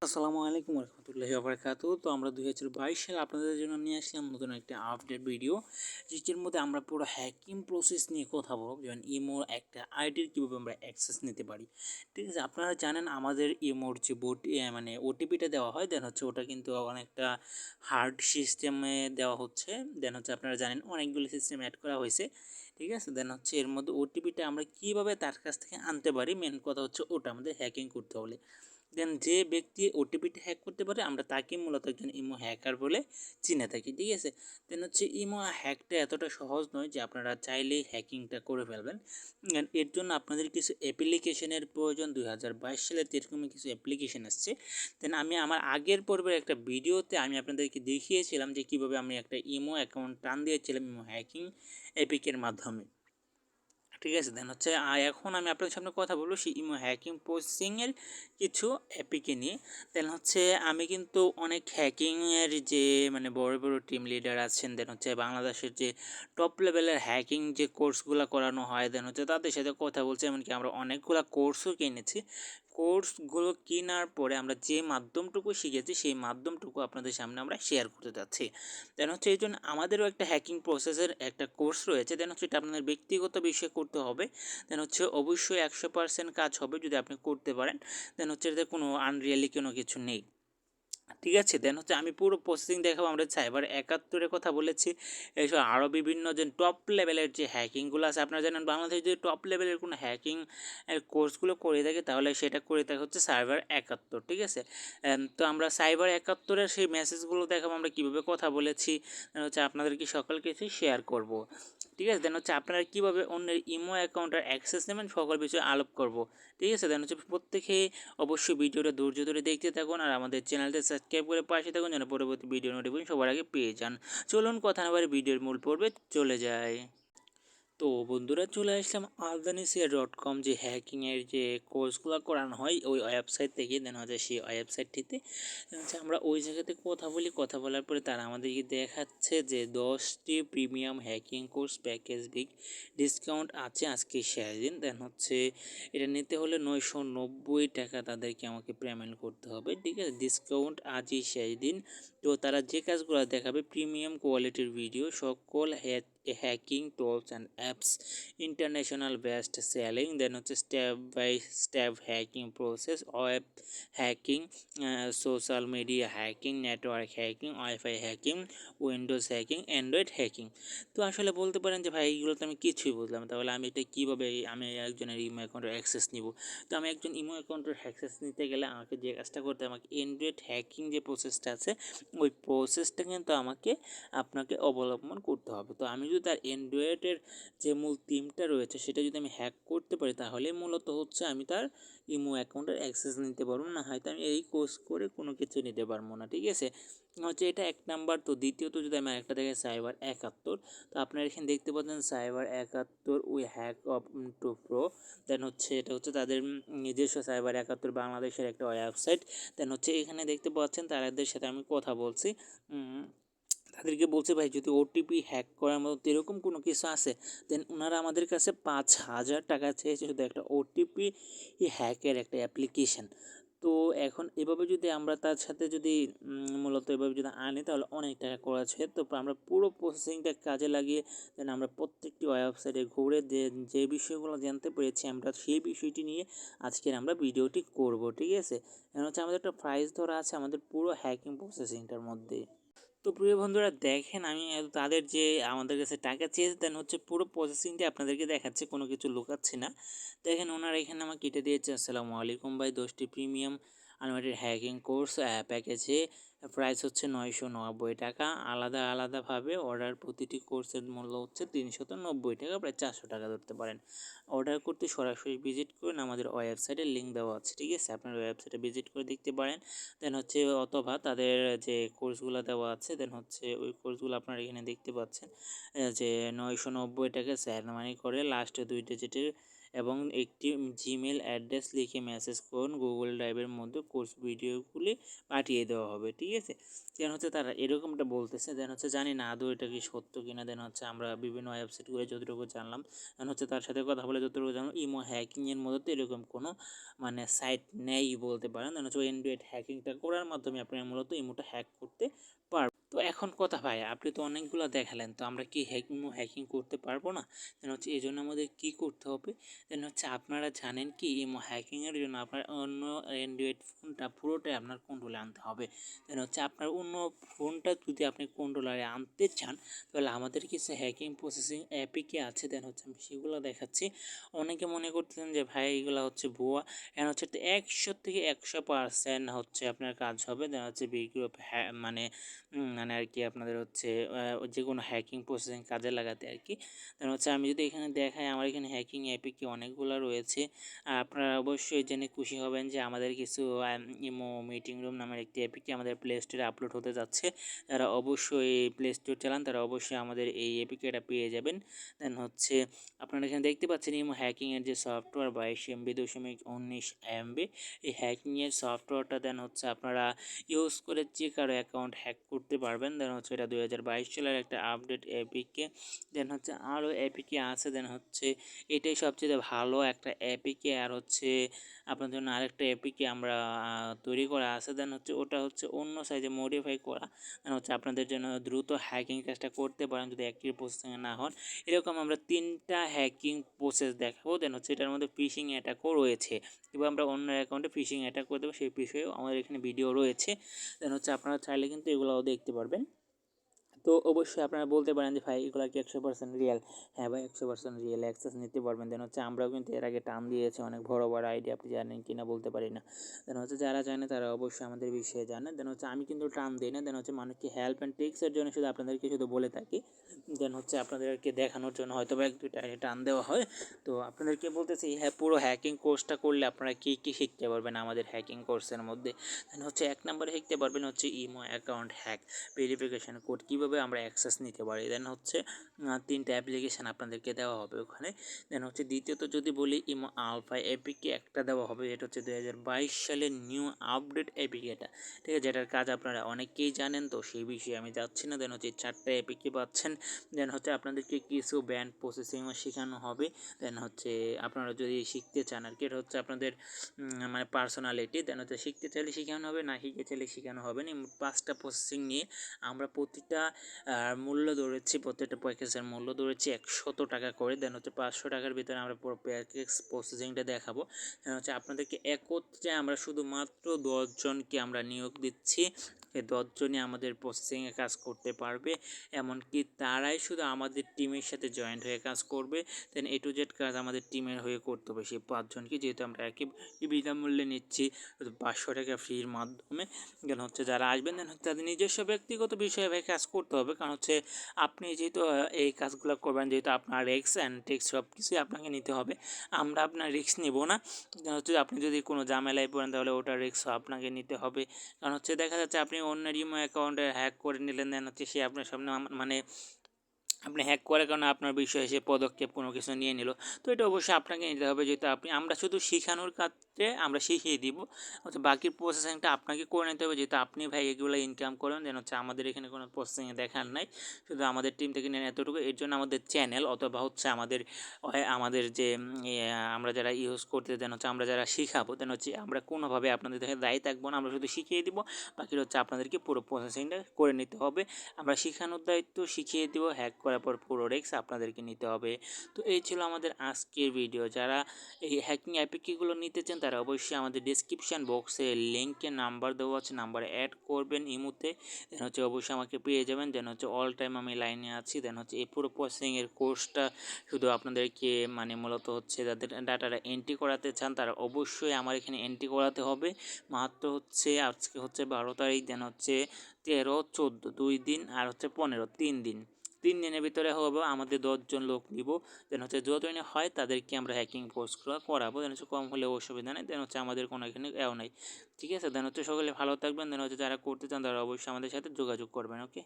আসসালামু আলাইকুম রহমতুল্লাহি ওয়া তো আমরা 2022 সালে আপনাদের জন্য নিয়ে আসলাম নতুন একটা আপডেট ভিডিও, যেটির মধ্যে আমরা পুরো হ্যাকিং প্রসেস নিয়ে কথা বলব। যেমন ইমোর একটা আইডির কীভাবে আমরা অ্যাক্সেস নিতে পারি। ঠিক আছে, আপনারা জানেন আমাদের ইমোর যে মানে ওটিপিটা দেওয়া হয়, দেন হচ্ছে ওটা কিন্তু অনেকটা হার্ড সিস্টেমে দেওয়া হচ্ছে। দেন হচ্ছে আপনারা জানেন অনেকগুলো সিস্টেম অ্যাড করা হয়েছে। ঠিক আছে, দেন হচ্ছে এর মধ্যে ওটিপিটা আমরা কীভাবে তার কাছ থেকে আনতে পারি, মেন কথা হচ্ছে ওটা আমাদের হ্যাকিং করতে হলে। দেন যে ব্যক্তি ওটিপিটা হ্যাক করতে পারে আমরা তাকে মূলত একজন ইমো হ্যাকার বলে চিনে থাকি। ঠিক আছে, দেন হচ্ছে ইমো হ্যাকটা এতটা সহজ নয় যে আপনারা চাইলেই হ্যাকিংটা করে ফেলবেন। এর জন্য আপনাদের কিছু অ্যাপ্লিকেশনের প্রয়োজন। 2022 সালে এরকমই কিছু অ্যাপ্লিকেশন আসছে। দেন আমি আমার আগের পর্বের একটা ভিডিওতে আমি আপনাদেরকে দেখিয়েছিলাম যে কীভাবে আমি একটা ইমো অ্যাকাউন্ট টান দিয়েছিলাম ইমো হ্যাকিং অ্যাপিকের মাধ্যমে। ঠিক আছে, দেন হচ্ছে এখন আমি আপনাদের সামনে কথা বলবো সেই ইমো হ্যাকিং প্রসেসিংয়ের কিছু অ্যাপিকে নিয়ে। দেন হচ্ছে আমি কিন্তু অনেক হ্যাকিংয়ের যে মানে বড় বড় টিম লিডার আছেন, দেন হচ্ছে বাংলাদেশের যে টপ লেভেলের হ্যাকিং যে কোর্সগুলো করানো হয়, দেন হচ্ছে তাদের সাথে কথা বলছি। এমনকি আমরা অনেকগুলো কোর্সও কিনেছি। কোর্সগুলো কেনার পরে আমরা যে মাধ্যমটুকু শিখেছি সেই মাধ্যমটুকু আপনাদের সামনে আমরা শেয়ার করতে যাচ্ছি। দেন হচ্ছে এই জন্য আমাদেরও একটা হ্যাকিং প্রসেসের একটা কোর্স রয়েছে। দেন হচ্ছে এটা আপনাদের ব্যক্তিগত বিষয়ে করতে হবে। দেন হচ্ছে অবশ্যই 100% কাজ হবে যদি আপনি করতে পারেন। দেন হচ্ছে এতে কোনো আনরিয়ালি কোনো কিছু নেই। ঠিক আছে, দেন হচ্ছে আমি পুরো প্রসেসিং দেখাবো। আমরা সাইবার 71-এর কথা বলেছি, এসব আরও বিভিন্ন যে টপ লেভেলের যে হ্যাকিংগুলো আছে। আপনারা জানেন বাংলাদেশে যদি টপ লেভেলের কোনো হ্যাকিং এর কোর্সগুলো করে থাকে তাহলে সেটা করে থাকে হচ্ছে সাইবার 71। ঠিক আছে, তো আমরা সাইবার 71-এর সেই মেসেজগুলো দেখাবো, আমরা কীভাবে কথা বলেছি, হচ্ছে আপনাদেরকে সকল কিছুই শেয়ার করব। ঠিক আছে, দেন হচ্ছে আপনারা কীভাবে অন্যের ইমো অ্যাকাউন্টের অ্যাক্সেস নেবেন সকল বিষয়ে আলোপ করব। ঠিক আছে, দেন হচ্ছে প্রত্যেকে অবশ্যই ভিডিওটা ধৈর্য ধরে দেখতে থাকুন আর আমাদের চ্যানেলটা সাবস্ক্রাইব করে পাশে থাকুন যেন পরবর্তী ভিডিও নোটিফিকেশন সবার আগে পেয়ে যান। চলুন কথা না বাড়ি ভিডিওর মূল পর্বে চলে যায়। তো বন্ধুরা চলে আসলাম aldanisia.com যে হ্যাকিংয়ের যে কোর্সগুলো করানো হয় ওই ওয়েবসাইট থেকে। দেন হচ্ছে সেই ওয়েবসাইটটিতে হচ্ছে আমরা ওই জায়গাতে কথা বলি। কথা বলার পরে তারা আমাদেরকে দেখাচ্ছে যে 10টি premium hacking course package big discount আছে আজকে শেষ দিন। দেন হচ্ছে এটা নিতে হলে 990 টাকা তাদেরকে আমাকে পেমেন্ট করতে হবে। ঠিক আছে, ডিসকাউন্ট আজই শেষ দিন। তো তারা যে কাজগুলো দেখাবে প্রিমিয়াম কোয়ালিটির ভিডিও, সকল hacking tools and apps, international best selling, then হচ্ছে step by step hacking process, web hacking, social media hacking, network hacking, wifi hacking, windows hacking, android hacking. তো আসলে বলতে পারেন যে ভাই এইগুলো তো আমি কিছুই বুঝলাম, তাহলে আমি এটা কীভাবে আমি একজনের ইমো অ্যাকাউন্টের অ্যাক্সেস নিব। তো আমি একজন ইমো অ্যাকাউন্টের অ্যাক্সেস নিতে গেলে আমাকে যে কাজটা করতে আমাকে অ্যান্ড্রয়েড হ্যাকিং যে প্রসেসটা আছে ওই প্রসেসটা কিন্তু আপনাকে অবলম্বন করতে হবে। তো আমি যদি তার অ্যান্ড্রয়েডের যে মূল থিমটা রয়েছে সেটা যদি আমি হ্যাক করতে পারি তাহলে মূলত হচ্ছে আমি তার ইমো অ্যাকাউন্টের অ্যাক্সেস নিতে পারবো না, হয়তো আমি এই কোর্স করে কোনো কিছু নিতে পারবো না। ঠিক আছে, হচ্ছে এটা এক নাম্বার। তো দ্বিতীয়ত যদি আমি একটা দেখে সাইবার 71, তো আপনারা এখানে দেখতে পাচ্ছেন cyber 71 we hack of to pro. Then হচ্ছে এটা হচ্ছে তাদের নিজস্ব সাইবার 71 বাংলাদেশের একটা ওয়েবসাইট। দেন হচ্ছে এখানে দেখতে পাচ্ছেন তাদের সাথে আমি কথা বলছি। তাদেরকে বলছে ভাই যদি ওটিপি হ্যাক করার মতো এরকম কোনো কিছু আছে, দেন ওনারা আমাদের কাছে 5,000 টাকা চেয়েছে শুধু একটা ওটিপি হ্যাকের একটা অ্যাপ্লিকেশান। তো এখন এভাবে যদি আমরা তার সাথে যদি মূলত এভাবে যদি আনি তাহলে অনেক টাকা খরচ হয়। তো আমরা পুরো প্রসেসিংটা কাজে লাগিয়ে দেন আমরা প্রত্যেকটি ওয়েবসাইটে ঘুরে যে বিষয়গুলো জানতে পেরেছি আমরা সেই বিষয়টি নিয়ে আজকের আমরা ভিডিওটি করব। ঠিক আছে, এখন হচ্ছে আমাদের একটা প্রাইস ধরা আছে আমাদের পুরো হ্যাকিং প্রসেসিংটার মধ্যে। তো প্রিয় বন্ধুরা দেখেন আমি তাদের যে আমাদের কাছে টাকা চেয়েছে দেন হচ্ছে পুরো প্রসেসিংটা আপনাদেরকে দেখাচ্ছে, কোনো কিছু লুকাচ্ছি না। দেখেন ওনারা এখানে আমাকে কেটে দিয়েছে আসসালামু আলাইকুম ভাই 10টি প্রিমিয়াম আনলিমিটেড হ্যাকিং কোর্স প্যাকেজে প্রাইস হচ্ছে 990 টাকা। আলাদাভাবে অর্ডার প্রতিটি কোর্সের মূল্য হচ্ছে 390 টাকা, প্রায় 400 টাকা ধরতে পারেন। অর্ডার করতে সরাসরি ভিজিট করুন, আমাদের ওয়েবসাইটে লিঙ্ক দেওয়া আছে। ঠিক আছে, আপনার ওয়েবসাইটে ভিজিট করে দেখতে পারেন। দেন হচ্ছে অথবা তাদের যে কোর্সগুলো দেওয়া আছে দেন হচ্ছে ওই কোর্সগুলো আপনারা এখানে দেখতে পাচ্ছেন যে 990 টাকা স্যালারি করে লাস্টে 2 ডিজিটের এবং একটি জিমেল অ্যাড্রেস লিখে মেসেজ করুন, গুগল ড্রাইভের মধ্যে কোর্স ভিডিওগুলি পাঠিয়ে দেওয়া হবে। ঠিক আছে, দেন হচ্ছে তারা এরকমটা বলতেছে। দেন হচ্ছে জানি না আদৌ এটা কি সত্য কিনা। দেন হচ্ছে আমরা বিভিন্ন ওয়েবসাইটগুলো যতটুকু জানলাম, দেন হচ্ছে তার সাথে কথা বলে যতটুকু জানলাম, ইমো হ্যাকিংয়ের মধ্যে তো এরকম কোনো মানে সাইট নেই বলতে পারেন। দেন হচ্ছে এন্ড্রয়েড হ্যাকিংটা করার মাধ্যমে আপনি মূলত ইমোটা হ্যাক করতে পারবেন। তো এখন কথা ভাই, আপনি তো অনেকগুলো দেখালেন, তো আমরা কি হ্যাকিং করতে পারবো না? দেন হচ্ছে এই জন্য আমাদের কী করতে হবে? দেন হচ্ছে আপনারা জানেন কি ইমো হ্যাকিংয়ের জন্য আপনার অন্য অ্যান্ড্রয়েড ফোনটা পুরোটাই আপনার কন্ট্রোলে আনতে হবে। দেন হচ্ছে আপনার অন্য ফোনটা যদি আপনি কন্ট্রোলারে আনতে চান, তাহলে আমাদের কিছু হ্যাকিং প্রসেসিং অ্যাপিকে আছে। দেন হচ্ছে আমি সেগুলো দেখাচ্ছি। অনেকে মনে করতেছেন যে ভাই এগুলো হচ্ছে ভুয়া, এখন হচ্ছে 100% হচ্ছে আপনার কাজ হবে। দেন হচ্ছে বিগ্রহ মানে মানে আর কি আপনাদের হচ্ছে যে কোনো হ্যাকিং প্রসেসিং কাজে লাগাতে আর কি। দেন হচ্ছে আমি যদি এখানে দেখাই, আমার এখানে হ্যাকিং অ্যাপিকে অনেকগুলো রয়েছে। আপনারা অবশ্যই জেনে খুশি হবেন যে আমাদের কিছু ইমো মিটিং রুম নামের একটি অ্যাপিকে আমাদের প্লে স্টোরে আপলোড হতে যাচ্ছে। যারা অবশ্যই প্লে স্টোর চালান তারা অবশ্যই আমাদের এই অ্যাপিকেটা পেয়ে যাবেন। দেন হচ্ছে আপনারা এখানে দেখতে পাচ্ছেন ইমো হ্যাকিংয়ের যে সফটওয়্যার 22 MB 2.19 MB, এই হ্যাকিংয়ের সফটওয়্যারটা দেন হচ্ছে আপনারা ইউজ করে যে কারো অ্যাকাউন্ট হ্যাক করতে পারবেন। দেন হচ্ছে এটা 2022 সালের একটা আপডেট অ্যাপিকে। দেন হচ্ছে আরও অ্যাপিকে আছে। দেন হচ্ছে এটাই সবচেয়ে ভালো একটা অ্যাপিকে। আর হচ্ছে আপনার জন্য আরেকটা অ্যাপিকে আমরা তৈরি করা আছে। দেন হচ্ছে ওটা হচ্ছে অন্য সাইজে মডিফাই করা। দেন হচ্ছে আপনাদের জন্য দ্রুত হ্যাকিং কাজটা করতে পারেন যদি অ্যাক্টিভ প্রসেসিংয়ে না হন। এরকম আমরা 3টা হ্যাকিং প্রসেস দেখাবো। দেন হচ্ছে এটার মধ্যে ফিশিং অ্যাটাকও রয়েছে, কিংবা আমরা অন্য অ্যাকাউন্টে ফিশিং অ্যাটাক করে দেবো, সেই বিষয়েও আমাদের এখানে ভিডিও রয়েছে। দেন হচ্ছে আপনারা চাইলে কিন্তু এগুলোও দেখতে পারবেন। তো অবশ্যই আপনারা বলতে পারেন যে ভাই এগুলো কি 100% রিয়েল? হ্যাঁ ভাই 100% রিয়েল, অ্যাক্সেস নিতে পারবেন। দেন হচ্ছে আমরাও কিন্তু এর আগে টার্ম দিয়েছি অনেক বড় বড় আইডি, আপনি জানেন কি না বলতে পারি না। দেন হচ্ছে যারা জানে তারা অবশ্যই আমাদের বিষয়ে জানে। দেন হচ্ছে আমি কিন্তু টার্ম দিই না। দেন হচ্ছে মানুষকে হেল্প অ্যান্ড ট্রিক্সের জন্য শুধু আপনাদেরকে শুধু বলে থাকি। দেন হচ্ছে আপনাদেরকে দেখানোর জন্য হয়তো বা 1-2টা টার্ম দেওয়া হয়। তো আপনাদেরকে বলতেছি, হ্যাঁ পুরো হ্যাকিং কোর্সটা করলে আপনারা কী কী শিখতে পারবেন আমাদের হ্যাকিং কোর্সের মধ্যে। দেন হচ্ছে 1 নম্বরে শিখতে পারবেন হচ্ছে imo account hack verification code কীভাবে আমরা অ্যাক্সেস নিতে পারি। দেন হচ্ছে 3টা অ্যাপ্লিকেশান আপনাদেরকে দেওয়া হবে ওখানে। দেন হচ্ছে দ্বিতীয়ত যদি বলি ইমো আলফা এপিকে একটা দেওয়া হবে, এটা হচ্ছে 2022 সালের নিউ আপডেট এপিকে এটা। ঠিক আছে, যেটার কাজ আপনারা অনেকেই জানেন, তো সেই বিষয়ে আমি যাচ্ছি না। দেন হচ্ছে 4টা এপিকে পাচ্ছেন। দেন হচ্ছে আপনাদেরকে কিছু ব্যান্ড প্রসেসিংও শেখানো হবে। দেন হচ্ছে আপনারা যদি শিখতে চান আর কি, এটা হচ্ছে আপনাদের মানে পার্সোনালিটি। দেন হচ্ছে শিখতে চাইলে শেখানো হবে, না শিখতে চাইলে শেখানো হবে না। 5টা প্রসেসিং নিয়ে আমরা প্রতিটা মূল্য ধরেছি, প্রত্যেকটা প্যাকেজের মূল্য ধরেছি 100 টাকা করে। দেন হচ্ছে 500 টাকার ভিতরে আমরা পুরো প্যাকেজ প্রসেসিংটা দেখাবো। দেন হচ্ছে আপনাদেরকে একত্রে আমরা শুধুমাত্র 10 জনকে আমরা নিয়োগ দিচ্ছি। এই 10 জনই আমাদের প্রসেসিংয়ে কাজ করতে পারবে, এমনকি তারাই শুধু আমাদের টিমের সাথে জয়েন্ট হয়ে কাজ করবে। দেন A to Z কাজ আমাদের টিমের হয়ে করতে হবে সেই 5 জনকে, যেহেতু আমরা একই বিনামূল্যে নিচ্ছি 500 টাকা ফ্রির মাধ্যমে। দেন হচ্ছে যারা আসবেন, দেন হচ্ছে তাদের নিজস্ব ব্যক্তিগত বিষয়ে ভাই কাজ করতে হবে, কারণ হচ্ছে আপনি যেহেতু এই কাজগুলো করবেন, যেহেতু আপনার রিস্ক অ্যান্ড টেক্স সব কিছুই আপনাকে নিতে হবে। আমরা আপনার রিস্ক নেব না। দেন হচ্ছে আপনি যদি কোনো ঝামেলায় পড়েন তাহলে ওটার রিস্কও আপনাকে নিতে হবে। কারণ হচ্ছে দেখা যাচ্ছে আপনি অন্যের ইমো অ্যাকাউন্টে হ্যাক করে নিলেন, দেন হচ্ছে সে আপনার সামনে মানে আপনি হ্যাক করার কারণে আপনার বিষয়ে সে পদক্ষেপ কোনো কিছু নিয়ে নিল। তো এটা অবশ্যই আপনাকে নিতে হবে, যেহেতু আমরা শুধু শেখানোর ক্ষেত্রে আমরা শিখিয়ে দিব, হচ্ছে বাকি প্রসেসিংটা আপনাকে করে নিতে হবে, যেহেতু আপনি ভাই এগুলো ইনকাম করেন। যেন হচ্ছে আমাদের এখানে কোনো প্রসেসিংয়ে দেখার নাই, শুধু আমাদের টিম থেকে নেন এতটুকু। এর জন্য আমাদের চ্যানেল অথবা হচ্ছে আমাদের যে আমরা যারা ইউজ করতে, দেন হচ্ছে আমরা যারা শিখাবো, দেন হচ্ছে আমরা কোনোভাবে আপনাদের দেখে দায়ী থাকবো না, আমরা শুধু শিখিয়ে দিব। বাকি হচ্ছে আপনাদেরকে পুরো প্রসেসিংটা করে নিতে হবে। আমরা শেখানোর দায়িত্ব, শিখিয়ে দেবো, হ্যাক করার পর পুরো রিস্ক আপনাদেরকে নিতে হবে। তো এই ছিল আমাদের আজকের ভিডিও। যারা এই হ্যাকিং অ্যাপিকগুলো নিতে চান তারা অবশ্যই আমাদের ডিসক্রিপশান বক্সে লিঙ্কে নাম্বার দেওয়া আছে, নাম্বারে অ্যাড করবেন ইমুতে। দেন হচ্ছে অবশ্যই আমাকে পেয়ে যাবেন। দেন হচ্ছে অল টাইম আমি লাইনে আছি। দেন হচ্ছে এই পুরো প্রসেসিংয়ের কোর্সটা শুধু আপনাদেরকে মানে মূলত হচ্ছে যাদের ডাটাটা এন্ট্রি করাতে চান তারা অবশ্যই আমার এখানে এন্ট্রি করাতে হবে। মাত্র হচ্ছে আজকে হচ্ছে 12 তারিখ, দেন হচ্ছে 13, 14 2 দিন, আর হচ্ছে 15 3 দিন। 3 দিনের ভিতরে হবে, আমাদের 10 জন লোক নিব। দেন হচ্ছে যতদিনে হয় তাদেরকে আমরা হ্যাকিং কোর্সগুলো করাবো। দেন হচ্ছে কম হলে অসুবিধা নেই। দেন হচ্ছে আমাদের কোনো এখানে নাই, ঠিক আছে। দেন হচ্ছে সকলে ভালো থাকবেন। দেন হচ্ছে যারা করতে চান তারা অবশ্যই আমাদের সাথে যোগাযোগ করবেন। ওকে।